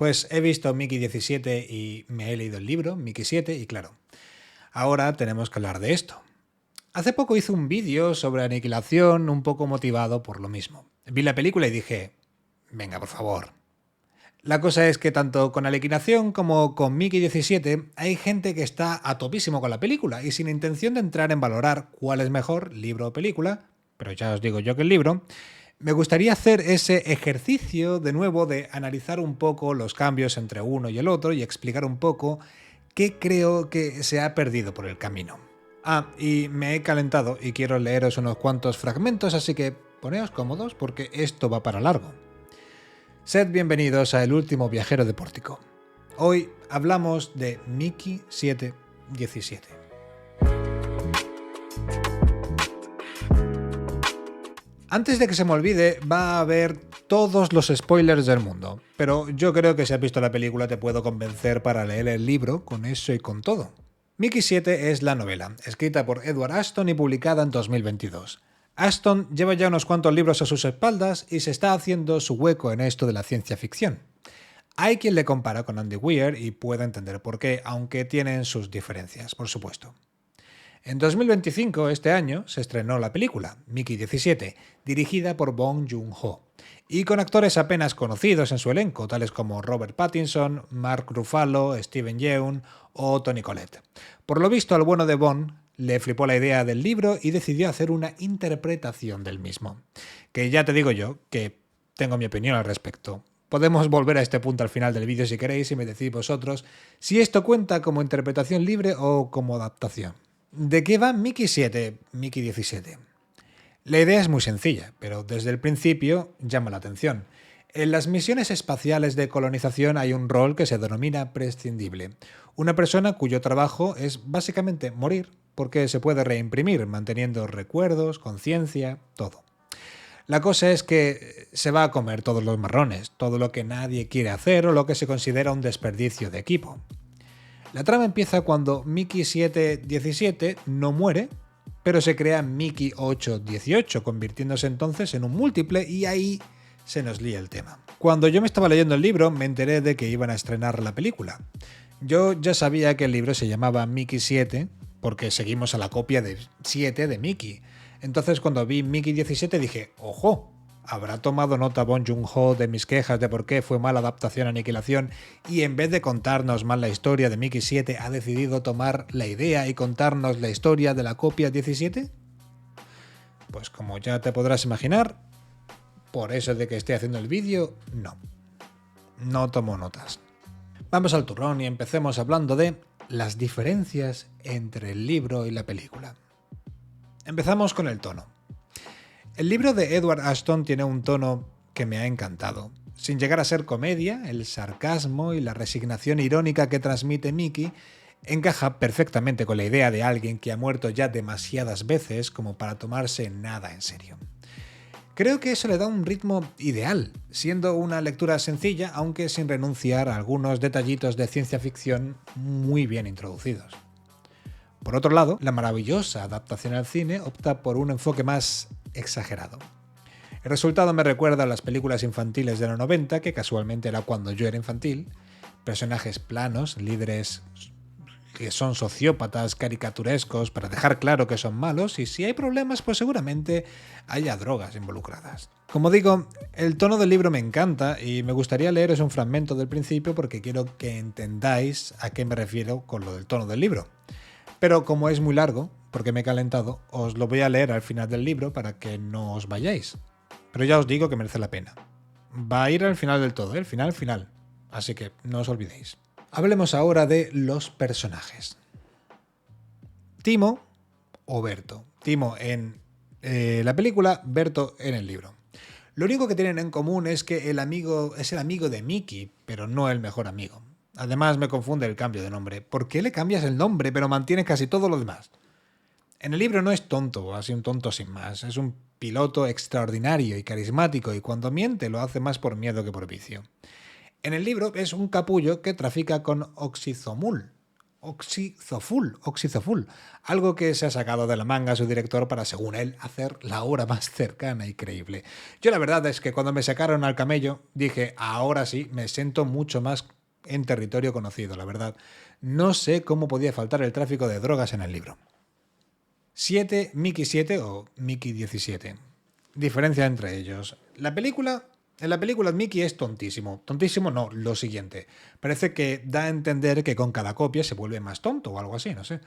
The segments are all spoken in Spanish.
Pues he visto Mickey 17 y me he leído el libro, Mickey 7, y claro, ahora tenemos que hablar de esto. Hace poco hice un vídeo sobre aniquilación un poco motivado por lo mismo. Vi la película y dije, venga, por favor. La cosa es que tanto con Aniquilación como con Mickey 17 hay gente que está a topísimo con la película y sin intención de entrar en valorar cuál es mejor, libro o película, pero ya os digo yo que el libro, me gustaría hacer ese ejercicio de nuevo de analizar un poco los cambios entre uno y el otro y explicar un poco qué creo que se ha perdido por el camino. Y me he calentado y quiero leeros unos cuantos fragmentos, así que poneos cómodos porque esto va para largo. Sed bienvenidos a El último viajero de Pórtico. Hoy hablamos de Mickey 717. Antes de que se me olvide, va a haber todos los spoilers del mundo, pero yo creo que si has visto la película te puedo convencer para leer el libro con eso y con todo. Mickey 7 es la novela, escrita por Edward Ashton y publicada en 2022. Ashton lleva ya unos cuantos libros a sus espaldas y se está haciendo su hueco en esto de la ciencia ficción. Hay quien le compara con Andy Weir y puede entender por qué, aunque tienen sus diferencias, por supuesto. En 2025, este año, se estrenó la película, Mickey 17, dirigida por Bong Joon-ho, y con actores apenas conocidos en su elenco, tales como Robert Pattinson, Mark Ruffalo, Steven Yeun o Toni Collette. Por lo visto, al bueno de Bong le flipó la idea del libro y decidió hacer una interpretación del mismo. Que ya te digo yo que tengo mi opinión al respecto. Podemos volver a este punto al final del vídeo si queréis y me decís vosotros si esto cuenta como interpretación libre o como adaptación. ¿De qué va Mickey 7, Mickey 17? La idea es muy sencilla, pero desde el principio llama la atención. En las misiones espaciales de colonización hay un rol que se denomina prescindible. Una persona cuyo trabajo es básicamente morir porque se puede reimprimir, manteniendo recuerdos, conciencia, todo. La cosa es que se va a comer todos los marrones, todo lo que nadie quiere hacer o lo que se considera un desperdicio de equipo. La trama empieza cuando Mickey 717 no muere, pero se crea Mickey 818, convirtiéndose entonces en un múltiple y ahí se nos lía el tema. Cuando yo me estaba leyendo el libro me enteré de que iban a estrenar la película. Yo ya sabía que el libro se llamaba Mickey 7 porque seguimos a la copia de 7 de Mickey. Entonces cuando vi Mickey 17 dije, ¡ojo! ¿Habrá tomado nota Bong Joon-ho de mis quejas de por qué fue mala adaptación a Aniquilación y en vez de contarnos mal la historia de Mickey 7 ha decidido tomar la idea y contarnos la historia de la copia 17? Pues como ya te podrás imaginar, por eso de que esté haciendo el vídeo, no tomo notas. Vamos al turrón y empecemos hablando de las diferencias entre el libro y la película. Empezamos con el tono. El libro de Edward Ashton tiene un tono que me ha encantado. Sin llegar a ser comedia, el sarcasmo y la resignación irónica que transmite Mickey encaja perfectamente con la idea de alguien que ha muerto ya demasiadas veces como para tomarse nada en serio. Creo que eso le da un ritmo ideal, siendo una lectura sencilla, aunque sin renunciar a algunos detallitos de ciencia ficción muy bien introducidos. Por otro lado, la maravillosa adaptación al cine opta por un enfoque más exagerado. El resultado me recuerda a las películas infantiles de los 90, que casualmente era cuando yo era infantil, personajes planos, líderes que son sociópatas caricaturescos para dejar claro que son malos y si hay problemas pues seguramente haya drogas involucradas. Como digo, el tono del libro me encanta y me gustaría leeros un fragmento del principio porque quiero que entendáis a qué me refiero con lo del tono del libro. Pero como es muy largo, porque me he calentado, os lo voy a leer al final del libro para que no os vayáis. Pero ya os digo que merece la pena. Va a ir al final del todo, el final. Así que no os olvidéis. Hablemos ahora de los personajes. Timo o Berto. Timo en la película, Berto en el libro. Lo único que tienen en común es que el amigo es el amigo de Mickey, pero no el mejor amigo. Además me confunde el cambio de nombre. ¿Por qué le cambias el nombre pero mantienes casi todo lo demás? En el libro no es tonto, así un tonto sin más. Es un piloto extraordinario y carismático y cuando miente lo hace más por miedo que por vicio. En el libro es un capullo que trafica con oxizomul, Oxizoful, algo que se ha sacado de la manga su director para, según él, hacer la obra más cercana y creíble. Yo la verdad es que cuando me sacaron al camello dije, ahora sí, me siento mucho más en territorio conocido, la verdad. No sé cómo podía faltar el tráfico de drogas en el libro. 7, Mickey 7 o Mickey 17. Diferencia entre ellos. En la película Mickey es tontísimo. Tontísimo no, lo siguiente. Parece que da a entender que con cada copia se vuelve más tonto o algo así, no sé.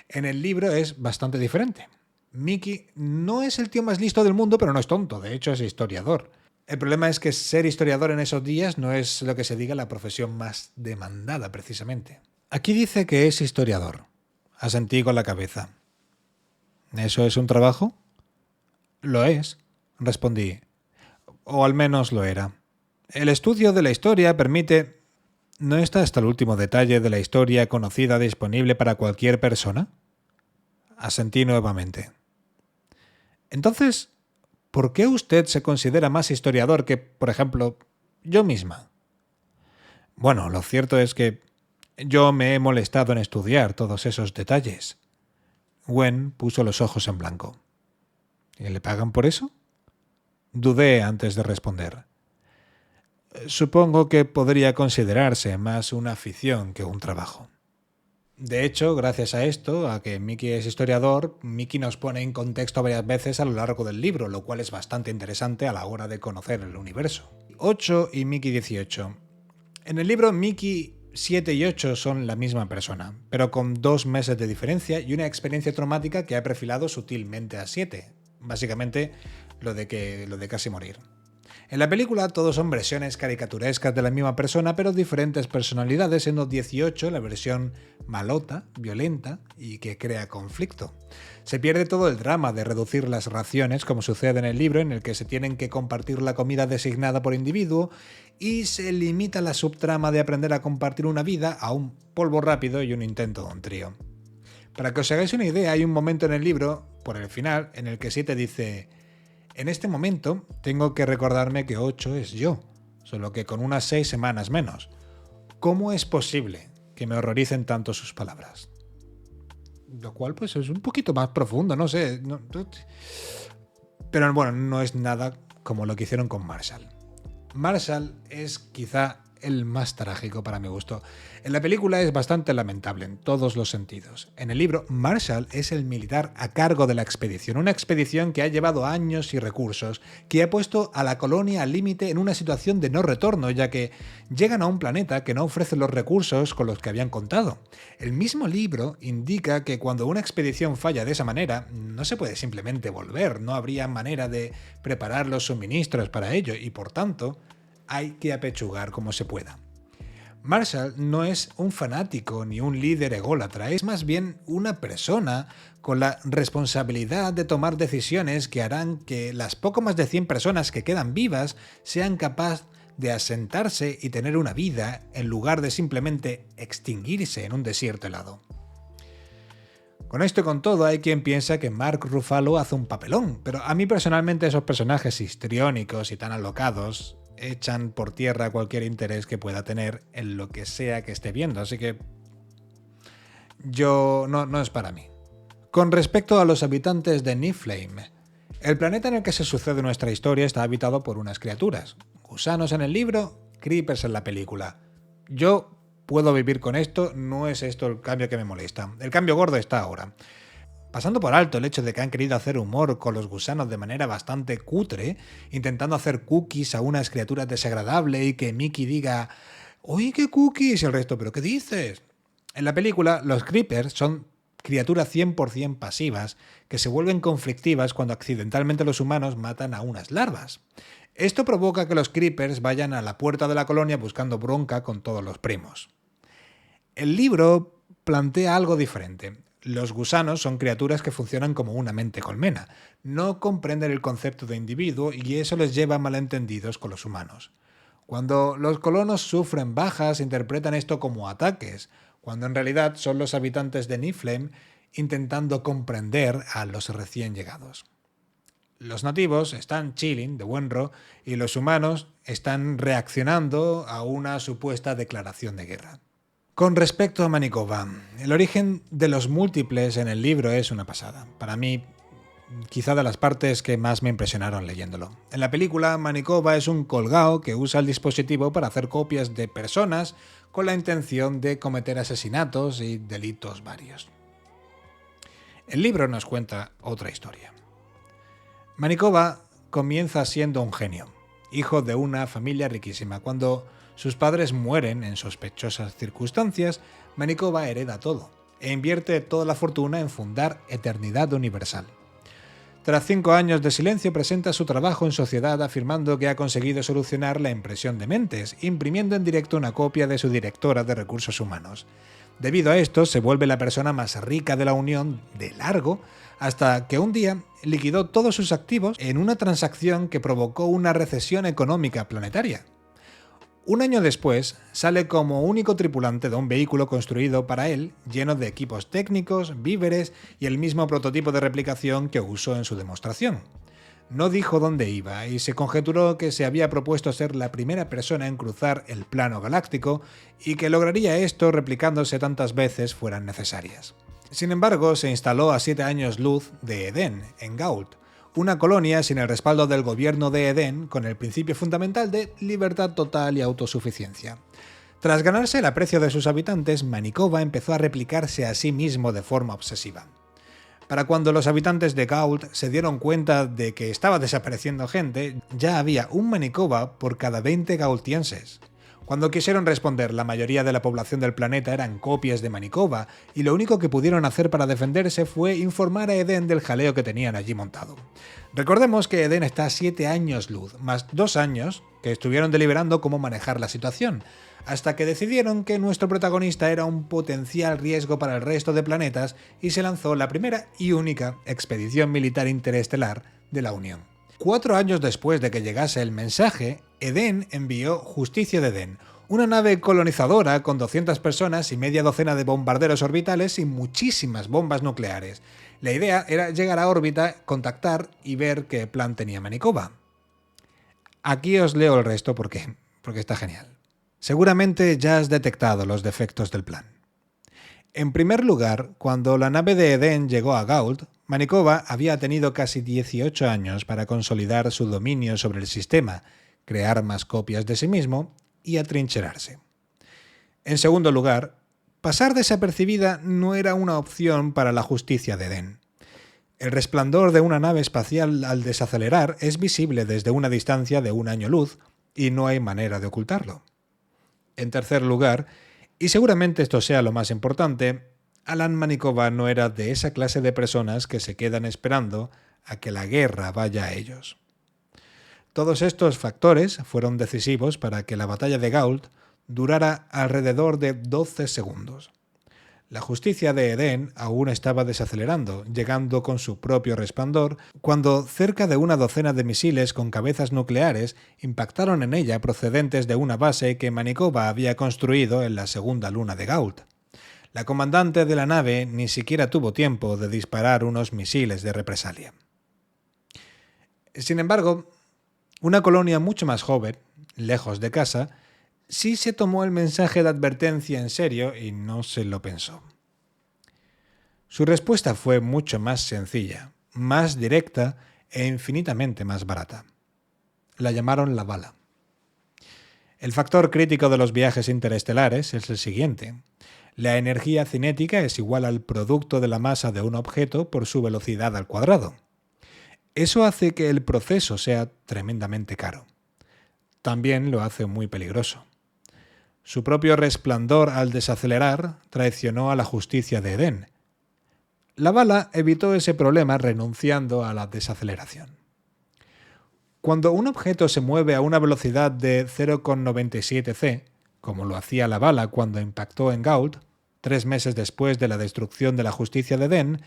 En el libro es bastante diferente. Mickey no es el tío más listo del mundo, pero no es tonto, de hecho es historiador. El problema es que ser historiador en esos días no es lo que se diga la profesión más demandada, precisamente. Aquí dice que es historiador. Asentí con la cabeza. ¿Eso es un trabajo? Lo es, respondí. O al menos lo era. El estudio de la historia permite... ¿No está hasta el último detalle de la historia conocida disponible para cualquier persona? Asentí nuevamente. Entonces, ¿por qué usted se considera más historiador que, por ejemplo, yo misma? Bueno, lo cierto es que yo me he molestado en estudiar todos esos detalles. Gwen puso los ojos en blanco. ¿Y le pagan por eso? Dudé antes de responder. Supongo que podría considerarse más una afición que un trabajo. De hecho, gracias a esto, a que Mickey es historiador, Mickey nos pone en contexto varias veces a lo largo del libro, lo cual es bastante interesante a la hora de conocer el universo. 8 y Mickey 18. En el libro, Mickey 7 y 8 son la misma persona, pero con 2 meses de diferencia y una experiencia traumática que ha perfilado sutilmente a 7. Básicamente, lo de casi morir. En la película todos son versiones caricaturescas de la misma persona, pero diferentes personalidades, siendo 18 la versión malota, violenta y que crea conflicto. Se pierde todo el drama de reducir las raciones, como sucede en el libro, en el que se tienen que compartir la comida designada por individuo, y se limita la subtrama de aprender a compartir una vida a un polvo rápido y un intento de un trío. Para que os hagáis una idea, hay un momento en el libro, por el final, en el que 7 dice: en este momento tengo que recordarme que 8 es yo, solo que con unas 6 semanas menos. ¿Cómo es posible que me horroricen tanto sus palabras? Lo cual pues es un poquito más profundo, no sé. Pero bueno, no es nada como lo que hicieron con Marshall. Marshall es quizá el más trágico para mi gusto. En la película es bastante lamentable en todos los sentidos. En el libro, Marshall es el militar a cargo de la expedición, una expedición que ha llevado años y recursos, que ha puesto a la colonia al límite en una situación de no retorno, ya que llegan a un planeta que no ofrece los recursos con los que habían contado. El mismo libro indica que cuando una expedición falla de esa manera, no se puede simplemente volver, no habría manera de preparar los suministros para ello y, por tanto, hay que apechugar como se pueda. Marshall no es un fanático ni un líder ególatra, es más bien una persona con la responsabilidad de tomar decisiones que harán que las poco más de 100 personas que quedan vivas sean capaces de asentarse y tener una vida en lugar de simplemente extinguirse en un desierto helado. Con esto y con todo, hay quien piensa que Mark Ruffalo hace un papelón, pero a mí personalmente esos personajes histriónicos y tan alocados echan por tierra cualquier interés que pueda tener en lo que sea que esté viendo, así que no es para mí. Con respecto a los habitantes de Niflheim, el planeta en el que se sucede nuestra historia está habitado por unas criaturas, gusanos en el libro, creepers en la película. Yo puedo vivir con esto, no es esto el cambio que me molesta. El cambio gordo está ahora. Pasando por alto el hecho de que han querido hacer humor con los gusanos de manera bastante cutre, intentando hacer cookies a unas criaturas desagradables y que Mickey diga «¡Uy, qué cookies!» y el resto «¿Pero qué dices?». En la película, los creepers son criaturas 100% pasivas que se vuelven conflictivas cuando accidentalmente los humanos matan a unas larvas. Esto provoca que los creepers vayan a la puerta de la colonia buscando bronca con todos los primos. El libro plantea algo diferente. Los gusanos son criaturas que funcionan como una mente colmena. No comprenden el concepto de individuo y eso les lleva a malentendidos con los humanos. Cuando los colonos sufren bajas, interpretan esto como ataques, cuando en realidad son los habitantes de Niflheim intentando comprender a los recién llegados. Los nativos están chilling, de buen ro, y los humanos están reaccionando a una supuesta declaración de guerra. Con respecto a Manitoba, el origen de los múltiples en el libro es una pasada. Para mí, quizá de las partes que más me impresionaron leyéndolo. En la película, Manitoba es un colgao que usa el dispositivo para hacer copias de personas con la intención de cometer asesinatos y delitos varios. El libro nos cuenta otra historia. Manitoba comienza siendo un genio, hijo de una familia riquísima. Cuando sus padres mueren en sospechosas circunstancias, Manitoba hereda todo e invierte toda la fortuna en fundar Eternidad Universal. Tras 5 años de silencio, presenta su trabajo en sociedad afirmando que ha conseguido solucionar la impresión de mentes, imprimiendo en directo una copia de su directora de recursos humanos. Debido a esto, se vuelve la persona más rica de la Unión de largo, hasta que un día liquidó todos sus activos en una transacción que provocó una recesión económica planetaria. Un año después, sale como único tripulante de un vehículo construido para él, lleno de equipos técnicos, víveres y el mismo prototipo de replicación que usó en su demostración. No dijo dónde iba y se conjeturó que se había propuesto ser la primera persona en cruzar el plano galáctico y que lograría esto replicándose tantas veces fueran necesarias. Sin embargo, se instaló a 7 años luz de Edén, en Gault, una colonia sin el respaldo del gobierno de Edén, con el principio fundamental de libertad total y autosuficiencia. Tras ganarse el aprecio de sus habitantes, Manitoba empezó a replicarse a sí mismo de forma obsesiva. Para cuando los habitantes de Gault se dieron cuenta de que estaba desapareciendo gente, ya había un Manitoba por cada 20 gaultienses. Cuando quisieron responder, la mayoría de la población del planeta eran copias de Manitoba, y lo único que pudieron hacer para defenderse fue informar a Edén del jaleo que tenían allí montado. Recordemos que Edén está a 7 años luz, más 2 años que estuvieron deliberando cómo manejar la situación, hasta que decidieron que nuestro protagonista era un potencial riesgo para el resto de planetas y se lanzó la primera y única expedición militar interestelar de la Unión. 4 años después de que llegase el mensaje, Edén envió Justicia de Edén, una nave colonizadora con 200 personas y media docena de bombarderos orbitales y muchísimas bombas nucleares. La idea era llegar a órbita, contactar y ver qué plan tenía Manitoba. Aquí os leo el resto porque está genial. Seguramente ya has detectado los defectos del plan. En primer lugar, cuando la nave de Edén llegó a Gault, Manitoba había tenido casi 18 años para consolidar su dominio sobre el sistema, crear más copias de sí mismo y atrincherarse. En segundo lugar, pasar desapercibida no era una opción para la Justicia de Edén. El resplandor de una nave espacial al desacelerar es visible desde una distancia de 1 año luz y no hay manera de ocultarlo. En tercer lugar, y seguramente esto sea lo más importante, Alan Manitoba no era de esa clase de personas que se quedan esperando a que la guerra vaya a ellos. Todos estos factores fueron decisivos para que la batalla de Gault durara alrededor de 12 segundos. La Justicia de Edén aún estaba desacelerando, llegando con su propio resplandor, cuando cerca de 1 docena de misiles con cabezas nucleares impactaron en ella procedentes de una base que Manitoba había construido en la segunda luna de Gault. La comandante de la nave ni siquiera tuvo tiempo de disparar unos misiles de represalia. Sin embargo, una colonia mucho más joven, lejos de casa, sí se tomó el mensaje de advertencia en serio y no se lo pensó. Su respuesta fue mucho más sencilla, más directa e infinitamente más barata. La llamaron la bala. El factor crítico de los viajes interestelares es el siguiente. La energía cinética es igual al producto de la masa de un objeto por su velocidad al cuadrado. Eso hace que el proceso sea tremendamente caro. También lo hace muy peligroso. Su propio resplandor al desacelerar traicionó a la Justicia de Edén. La bala evitó ese problema renunciando a la desaceleración. Cuando un objeto se mueve a una velocidad de 0,97 c, como lo hacía la bala cuando impactó en Gault, 3 meses después de la destrucción de la Justicia de Edén,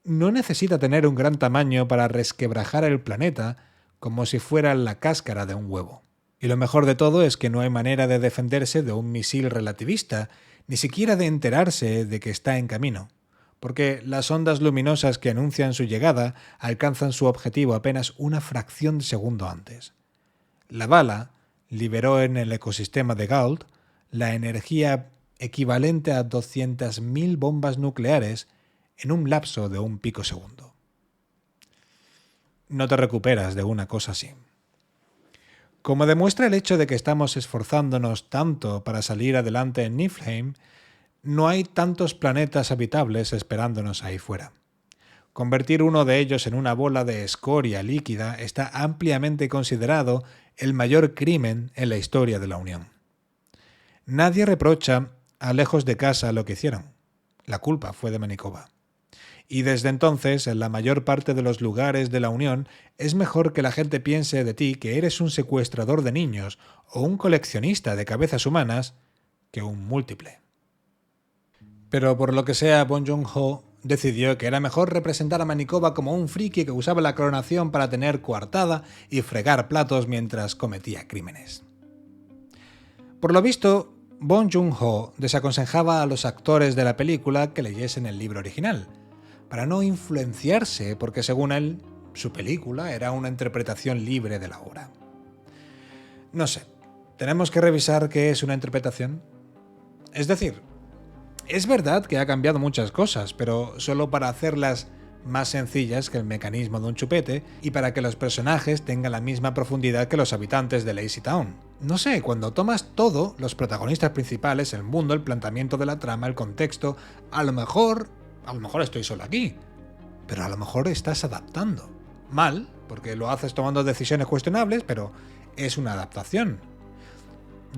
no necesita tener un gran tamaño para resquebrajar el planeta como si fuera la cáscara de un huevo. Y lo mejor de todo es que no hay manera de defenderse de un misil relativista, ni siquiera de enterarse de que está en camino, porque las ondas luminosas que anuncian su llegada alcanzan su objetivo apenas una fracción de segundo antes. La bala liberó en el ecosistema de Gault la energía equivalente a 200.000 bombas nucleares en un lapso de un picosegundo. No te recuperas de una cosa así. Como demuestra el hecho de que estamos esforzándonos tanto para salir adelante en Niflheim, no hay tantos planetas habitables esperándonos ahí fuera. Convertir uno de ellos en una bola de escoria líquida está ampliamente considerado el mayor crimen en la historia de la Unión. Nadie reprocha a Lejos de Casa lo que hicieron. La culpa fue de Manikova. Y desde entonces, en la mayor parte de los lugares de la Unión, es mejor que la gente piense de ti que eres un secuestrador de niños o un coleccionista de cabezas humanas que un múltiple. Pero por lo que sea, Bong Joon-ho decidió que era mejor representar a Manikova como un friki que usaba la clonación para tener coartada y fregar platos mientras cometía crímenes. Por lo visto, Bong Joon-ho desaconsejaba a los actores de la película que leyesen el libro original, para no influenciarse porque según él, su película era una interpretación libre de la obra. No sé, ¿tenemos que revisar qué es una interpretación? Es decir, es verdad que ha cambiado muchas cosas, pero solo para hacerlas más sencillas que el mecanismo de un chupete y para que los personajes tengan la misma profundidad que los habitantes de Lazy Town. No sé, cuando tomas todo, los protagonistas principales, el mundo, el planteamiento de la trama, el contexto, a lo mejor estoy solo aquí, pero a lo mejor estás adaptando. Mal, porque lo haces tomando decisiones cuestionables, pero es una adaptación.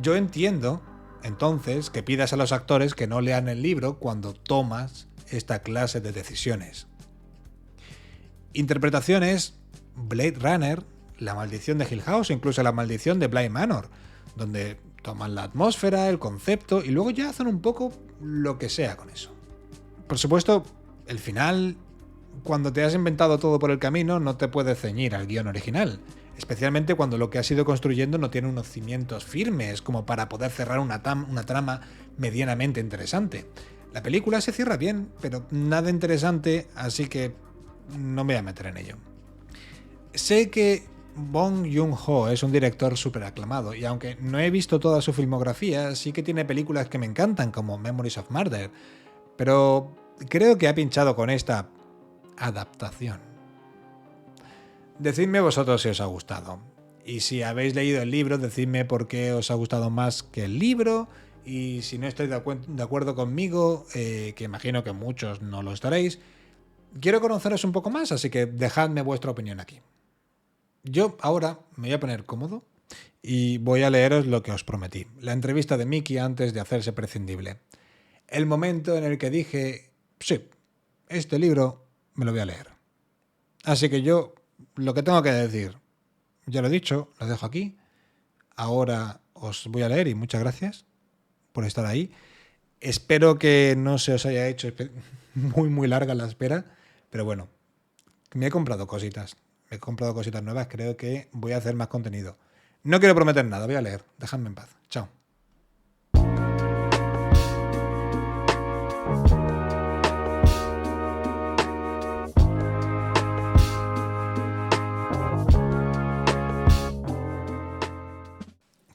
Yo entiendo, entonces, que pidas a los actores que no lean el libro cuando tomas esta clase de decisiones. Interpretaciones: Blade Runner, La maldición de Hill House, incluso La maldición de Bly Manor, donde toman la atmósfera, el concepto y luego ya hacen un poco lo que sea con eso. Por supuesto, el final, cuando te has inventado todo por el camino, no te puedes ceñir al guión original, especialmente cuando lo que has ido construyendo no tiene unos cimientos firmes como para poder cerrar una trama medianamente interesante. La película se cierra bien, pero nada interesante, así que no me voy a meter en ello. Sé que Bong Joon-ho es un director súper aclamado y aunque no he visto toda su filmografía, sí que tiene películas que me encantan como Memories of Murder, pero creo que ha pinchado con esta adaptación. Decidme vosotros si os ha gustado. Y si habéis leído el libro, decidme por qué os ha gustado más que el libro. Y si no estáis de acuerdo conmigo, que imagino que muchos no lo estaréis, quiero conoceros un poco más, así que dejadme vuestra opinión aquí. Yo ahora me voy a poner cómodo y voy a leeros lo que os prometí. La entrevista de Mickey antes de hacerse prescindible. El momento en el que dije, sí, este libro me lo voy a leer. Así que yo, lo que tengo que decir, ya lo he dicho, lo dejo aquí. Ahora os voy a leer y muchas gracias por estar ahí. Espero que no se os haya hecho muy larga la espera, pero bueno, me he comprado cositas. Me he comprado cositas nuevas, creo que voy a hacer más contenido. No quiero prometer nada, voy a leer. Dejadme en paz. Chao.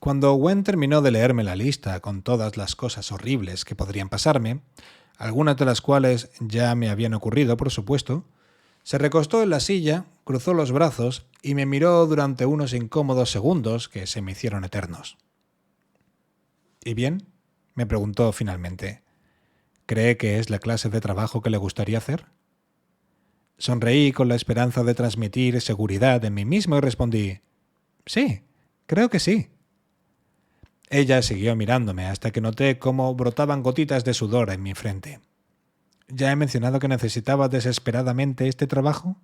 Cuando Gwen terminó de leerme la lista con todas las cosas horribles que podrían pasarme, algunas de las cuales ya me habían ocurrido, por supuesto, se recostó en la silla, cruzó los brazos y me miró durante unos incómodos segundos que se me hicieron eternos. ¿Y bien?, me preguntó finalmente. ¿Cree que es la clase de trabajo que le gustaría hacer? Sonreí con la esperanza de transmitir seguridad en mí mismo y respondí, sí, creo que sí. Ella siguió mirándome hasta que noté cómo brotaban gotitas de sudor en mi frente. ¿Ya he mencionado que necesitaba desesperadamente este trabajo?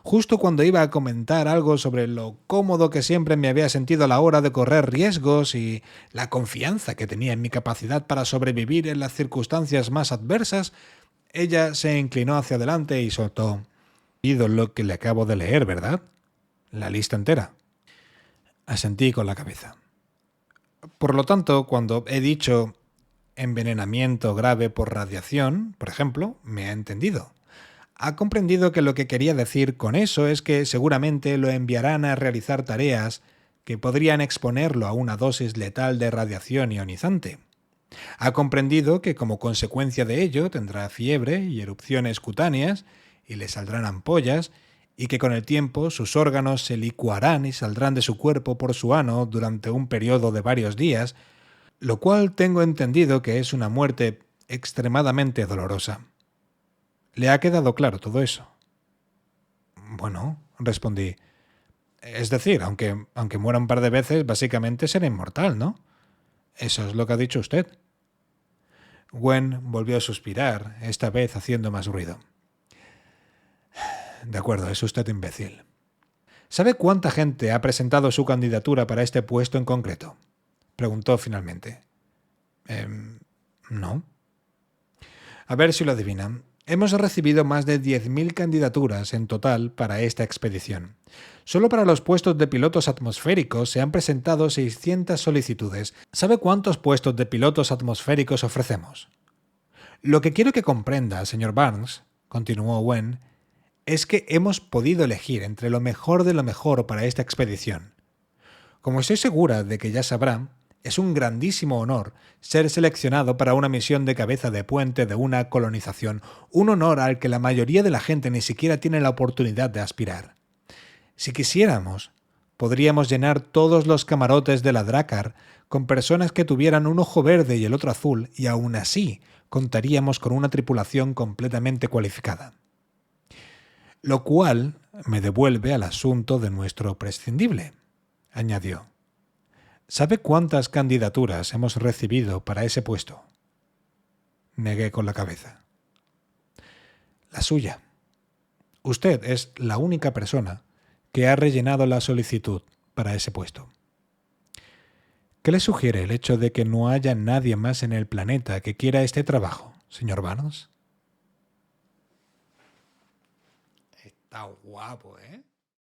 Justo cuando iba a comentar algo sobre lo cómodo que siempre me había sentido a la hora de correr riesgos y la confianza que tenía en mi capacidad para sobrevivir en las circunstancias más adversas, ella se inclinó hacia adelante y soltó: «Oído lo que le acabo de leer, ¿verdad? La lista entera». Asentí con la cabeza. Por lo tanto, cuando he dicho envenenamiento grave por radiación, por ejemplo, me ha entendido. Ha comprendido que lo que quería decir con eso es que seguramente lo enviarán a realizar tareas que podrían exponerlo a una dosis letal de radiación ionizante. Ha comprendido que como consecuencia de ello tendrá fiebre y erupciones cutáneas y le saldrán ampollas y que con el tiempo sus órganos se licuarán y saldrán de su cuerpo por su ano durante un periodo de varios días, lo cual tengo entendido que es una muerte extremadamente dolorosa. ¿Le ha quedado claro todo eso? Bueno, respondí. Es decir, aunque muera un par de veces, básicamente será inmortal, ¿no? Eso es lo que ha dicho usted. Gwen volvió a suspirar, esta vez haciendo más ruido. De acuerdo, es usted imbécil. ¿Sabe cuánta gente ha presentado su candidatura para este puesto en concreto? Preguntó finalmente. No. A ver si lo adivinan. Hemos recibido más de 10.000 candidaturas en total para esta expedición. Solo para los puestos de pilotos atmosféricos se han presentado 600 solicitudes. ¿Sabe cuántos puestos de pilotos atmosféricos ofrecemos? Lo que quiero que comprenda, señor Barnes, continuó Gwen, es que hemos podido elegir entre lo mejor de lo mejor para esta expedición. Como estoy segura de que ya sabrá, es un grandísimo honor ser seleccionado para una misión de cabeza de puente de una colonización, un honor al que la mayoría de la gente ni siquiera tiene la oportunidad de aspirar. Si quisiéramos, podríamos llenar todos los camarotes de la Drakkar con personas que tuvieran un ojo verde y el otro azul, y aún así contaríamos con una tripulación completamente cualificada. Lo cual me devuelve al asunto de nuestro prescindible, añadió. ¿Sabe cuántas candidaturas hemos recibido para ese puesto? Negué con la cabeza. La suya. Usted es la única persona que ha rellenado la solicitud para ese puesto. ¿Qué le sugiere el hecho de que no haya nadie más en el planeta que quiera este trabajo, señor Barnes? Está guapo, ¿eh?